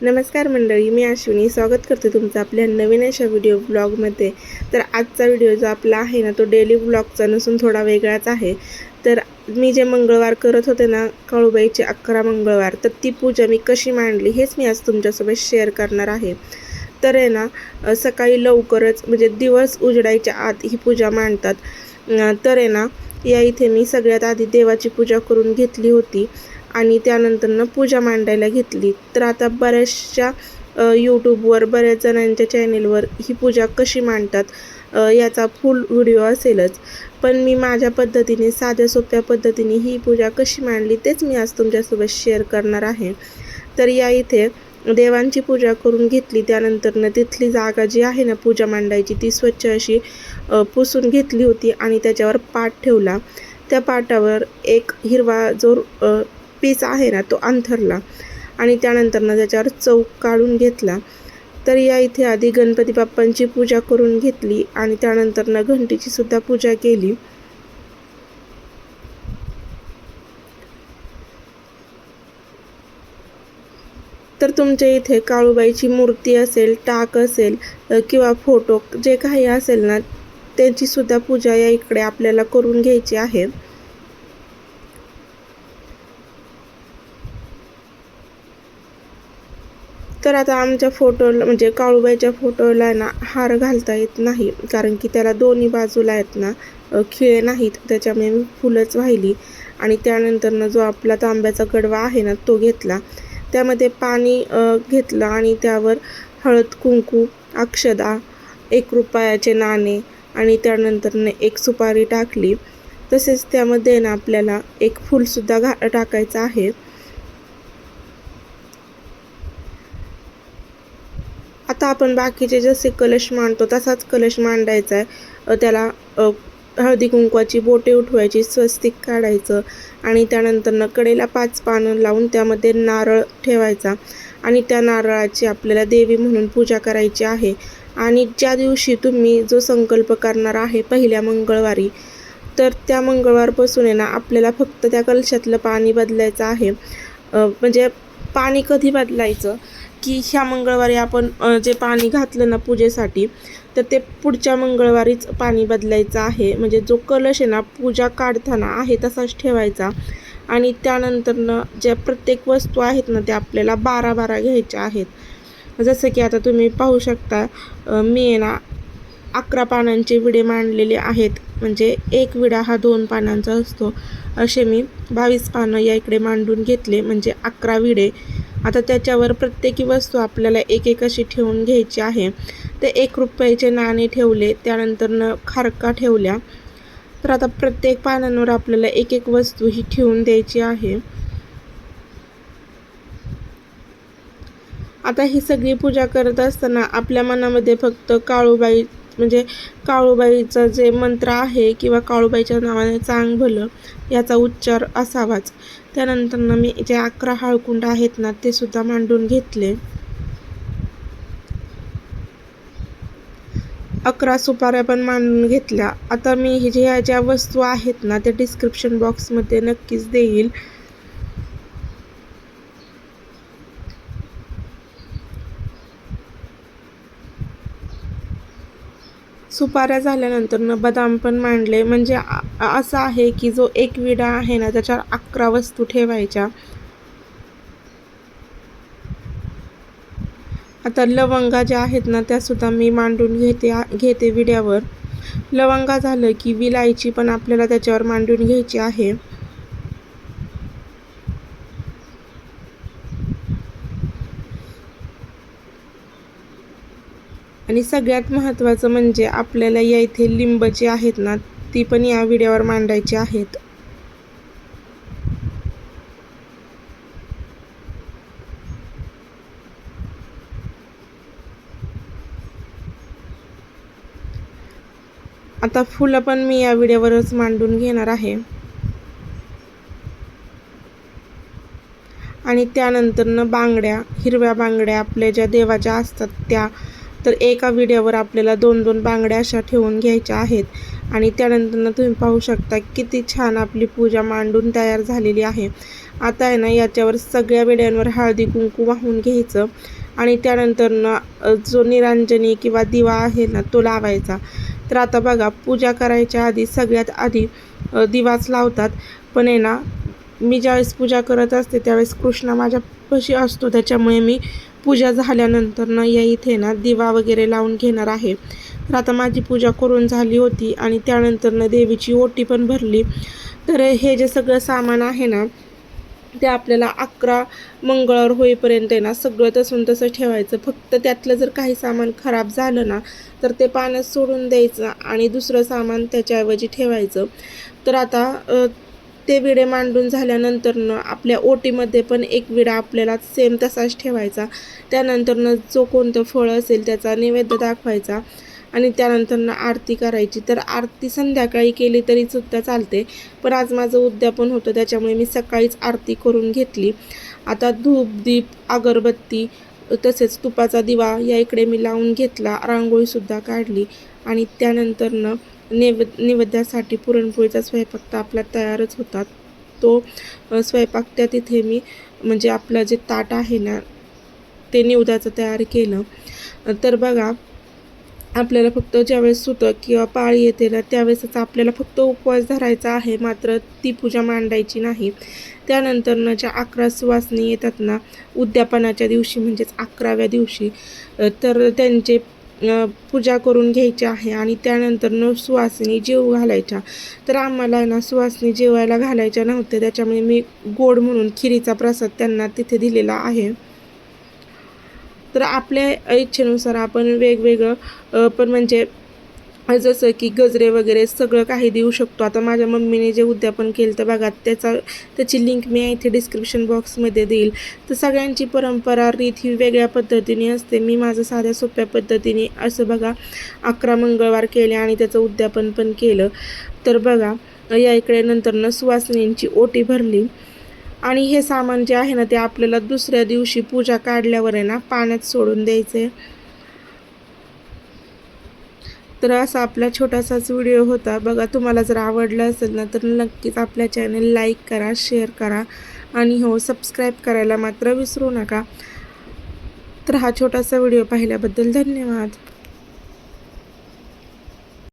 नमस्कार मंडळी, मी अश्विनी स्वागत करते तुमचं आपल्या नवीन अशा व्हिडिओ ब्लॉगमध्ये। तर आजचा व्हिडिओ जो आपला आहे ना, तो डेली ब्लॉगचा नसून थोडा वेगळाच आहे। तर मी जे मंगळवार करत होते ना, काळूबाईचे 11 मंगळवार, तर ती पूजा मी कशी मांडली हेच मी आज तुमच्यासोबत शेअर करणार आहे। तर आहे ना, सकाळी लवकरच म्हणजे दिवस उजडायच्या आत ही पूजा मांडतात। तर आहे ना, या इथे मी सगळ्यात आधी देवाची पूजा करून घेतली होती आणि त्यानंतर पूजा मांडायला घेतली। तर आता बऱ्याचशा यूट्यूबवर बऱ्याच जणांच्या चॅनेलवर ही पूजा कशी मांडतात याचा फुल व्हिडिओ असेलच, पण मी माझ्या पद्धतीने साध्या सोप्या पद्धतीने ही पूजा कशी मांडली तेच मी आज तुमच्यासोबत शेअर करणार आहे। तर या इथे देवांची पूजा करून घेतली, त्यानंतर तिथली जागा जी आहे ना पूजा मांडायची ती स्वच्छ अशी पुसून घेतली होती आणि त्याच्यावर पाट ठेवला। त्या पाटावर एक हिरवा जो पीस आहे ना तो अंथरला आणि त्यानंतर त्याच्यावर चौक काढून घेतला। तर या इथे आधी गणपती बाप्पांची पूजा करून घेतली आणि त्यानंतर घंटीची सुद्धा पूजा केली। तर तुमच्या इथे काळूबाईची मूर्ती असेल, टाक असेल किंवा फोटो जे काही असेल ना, त्यांची सुद्धा पूजा या इकडे आपल्याला करून घ्यायची आहे। तर आता आमच्या फोटोला म्हणजे काळूबाईच्या फोटोला ना हार घालता येत नाही, कारण की त्याला दोन्ही बाजूला आहेत ना खिळे नाहीत, त्याच्यामुळे मी फुलंच वाहिली। आणि त्यानंतर जो आपला तांब्याचा कडवा आहे ना तो घेतला, त्यामध्ये पाणी घेतलं आणि त्यावर हळद कुंकू, अक्षदा, 1 रुपयाचे नाणे आणि त्यानंतर एक सुपारी टाकली। तसेच त्यामध्ये ना आपल्याला एक फूलसुद्धा टाकायचं आहे। आता आपण बाकीचे जसे कलश मांडतो तसाच कलश मांडायचा आहे। त्याला हळदी कुंकवाची बोटे उठवायची, स्वस्तिक काढायचं आणि त्यानंतर कडेला 5 पानं लावून त्यामध्ये नारळ ठेवायचा आणि त्या नारळाची आपल्याला देवी म्हणून पूजा करायची आहे। आणि ज्या दिवशी तुम्ही जो संकल्प करणार आहे पहिल्या मंगळवारी, तर त्या मंगळवारपासून आहे ना आपल्याला फक्त त्या कलशातलं पाणी बदलायचं आहे। म्हणजे पाणी कधी बदलायचं की ह्या मंगळवारी आपण जे पाणी घातलं ना पूजेसाठी, तर ते पुढच्या मंगळवारीच पाणी बदलायचं आहे। म्हणजे जो कलश आहे ना पूजा काढताना आहे तसाच ठेवायचा आणि त्यानंतर ज्या प्रत्येक वस्तू आहेत ना त्या आपल्याला 12-12 घ्यायच्या आहेत। जसं की आता तुम्ही पाहू शकता, मी आहे ना 11 पानांचे विडे मांडलेले आहेत। म्हणजे एक विडा हा 2 पानांचा असतो, असे मी 22 पानं या इकडे मांडून घेतले, म्हणजे 11 विडे। आता त्याच्यावर प्रत्येकी वस्तू आपल्याला एक एक अशी ठेवून घ्यायची आहे। ते 1 रुपयाचे नाणे ठेवले, त्यानंतर खारका ठेवल्या। तर आता प्रत्येक पानांवर आपल्याला एक एक वस्तू ही ठेवून द्यायची आहे। आता ही सगळी पूजा करत असताना आपल्या मनामध्ये फक्त काळूबाई म्हणजे काळूबाईचं जे मंत्र आहे किंवा काळूबाईच्या नावाने चांग भलं याचा उच्चार असावाच। त्यानंतर मी जे 11 हळकुंड आहेत ना ते सुद्धा मांडून घेतले। 11 सुपाऱ्या पण मांडून घेतल्या। आता मी ज्या वस्तू आहेत ना त्या डिस्क्रिप्शन बॉक्समध्ये नक्कीच देईल। सुपाऱ्या झाल्यानंतर बदाम पण मांडले। म्हणजे असं आहे की जो एक विडा आहे ना त्याच्यावर 11 वस्तू ठेवायच्या। आता लवंगा ज्या आहेत ना त्यासुद्धा मी मांडून घेते विड्यावर। लवंगा झालं की विलायची पण आपल्याला त्याच्यावर मांडून घ्यायची आहे। आणि सगळ्यात महत्त्वाचं म्हणजे आपल्याला या इथे लिंब जी आहेत ना ती पण या विड्यावर मांडायची आहेत। आता फुलं पण मी या विड्यावरच मांडून घेणार आहे। आणि त्यानंतर बांगड्या, हिरव्या बांगड्या आपल्या ज्या देवाच्या असतात त्या, तर एका विड्यावर आपल्याला 2-2 बांगड्या अशा ठेवून घ्यायच्या आहेत। आणि त्यानंतर तुम्ही पाहू शकता किती छान आपली पूजा मांडून तयार झालेली आहे। आता आहे ना याच्यावर सगळ्या विड्यांवर हळदी कुंकू वाहून घ्यायचं आणि त्यानंतर ना जो निरांजनी किंवा दिवा आहे ना तो लावायचा. तर आता बघा, पूजा करायच्या आधी सगळ्यात आधी दिवाच लावतात. पण आहे ना, मी ज्यावेळेस पूजा करत असते त्यावेळेस कृष्णा माझ्यापाशी असतो, त्याच्यामुळे मी पूजा झाल्यानंतर ना या इथे ना दिवा वगैरे लावून घेणार आहे. तर आता माझी पूजा करून झाली होती आणि त्यानंतर ना देवीची ओटी पण भरली. तर हे जे सगळं सामान आहे ना ते आपल्याला 11 मंगळवार होईपर्यंत आहे ना सगळं तसून तसं ठेवायचं. फक्त त्यातलं जर काही सामान खराब झालं ना तर ते पाण्यात सोडून द्यायचं आणि दुसरं सामान त्याच्याऐवजी ठेवायचं. तर आता ते विडे मांडून झाल्यानंतरनं आपल्या ओटीमध्ये पण एक विडा आपल्याला सेम तसाच ठेवायचा. त्यानंतरनं जो कोणतं फळ असेल त्याचा नैवेद्य दाखवायचा आणि त्यानंतरनं आरती करायची. तर आरती संध्याकाळी केली तरी सुद्धा चालते, पण आज माझं उद्यापन होतं त्याच्यामुळे मी सकाळीच आरती करून घेतली. आता धूप, दीप, अगरबत्ती तसेच तुपाचा दिवा या इकडे मी लावून घेतला, रांगोळीसुद्धा काढली आणि त्यानंतरनं नैवेद्यासाठी पुरणपोळीचा स्वयंपाक तर आपला तयारच होता. तो स्वयंपाक त्या तिथे मी म्हणजे आपलं जे ताट आहे ना ते निवेद्याचं तयार केलं. तर बघा, आपल्याला फक्त ज्यावेळेस सुतक किंवा पाळी येते ना त्यावेळेसच आपल्याला फक्त उपवास धरायचा आहे, मात्र ती पूजा मांडायची नाही. त्यानंतरनं ज्या 11 सुवासिनी येतात ना उद्यापनाच्या दिवशी म्हणजेच 11व्या दिवशी, तर त्यांचे पूजा करून घ्यायची आहे आणि त्यानंतरनं सुवासिनी जेवू घालायच्या. तर आम्हाला ना सुवासिनी जेवायला घालायच्या नव्हत्या, त्याच्यामुळे मी गोड म्हणून खिरीचा प्रसाद त्यांना तिथे दिलेला आहे. तर आपल्या इच्छेनुसार आपण वेगवेगळं पण म्हणजे जसं की गजरे वगैरे सगळं काही देऊ शकतो. आता माझ्या मम्मीने जे उद्यापन केलं तर बघा, त्याची लिंक मी इथे डिस्क्रिप्शन बॉक्समध्ये देईल. तर सगळ्यांची परंपरा रीत ही वेगळ्या पद्धतीने असते. मी माझं साध्या सोप्या पद्धतीने असं बघा 11 मंगळवार केले आणि त्याचं उद्यापन पण केलं. तर बघा, या इकडे नंतरनं सुवासिनींची ओटी भरली आणि हे सामान जे आहे ना ते आपल्याला दुसऱ्या दिवशी पूजा काढल्यावर आहे ना पाण्यात सोडून द्यायचे. तर असा आपला छोटासाच व्हिडिओ होता. बघा, तुम्हाला जर आवडलं असेल ना तर नक्कीच आपल्या चॅनल लाईक करा, शेअर करा आणि हो सबस्क्राईब करायला मात्र विसरू नका. तर हा छोटासा व्हिडिओ पाहिल्याबद्दल धन्यवाद.